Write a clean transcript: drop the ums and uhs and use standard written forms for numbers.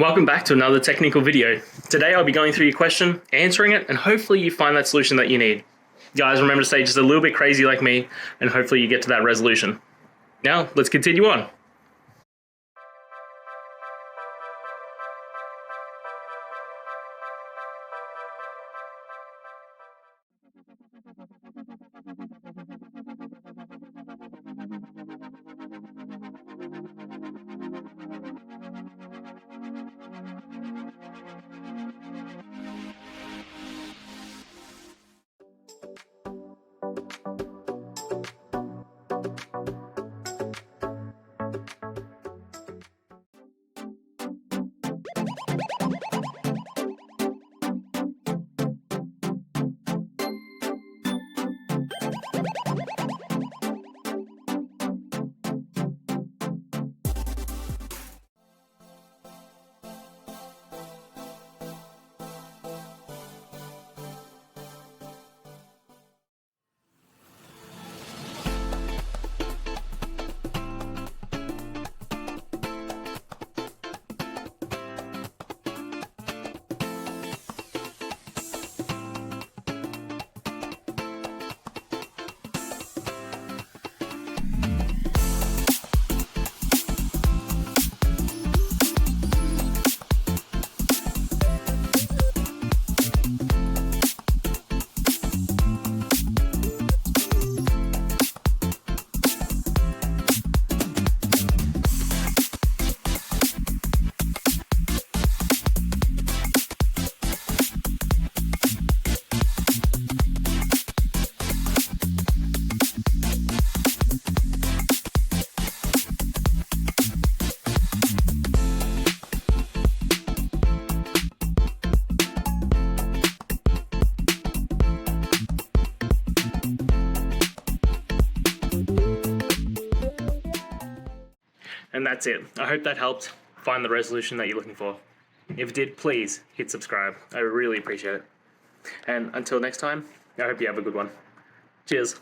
Welcome back to another technical video. Today I'll be going through your question, answering it, and hopefully you find that solution that you need. Guys, remember to stay just a little bit crazy like me, and hopefully you get to that resolution. Now, let's continue on. And that's it. I hope that helped find the resolution that you're looking for. If it did, please hit subscribe. I really appreciate it. And until next time, I hope you have a good one. Cheers.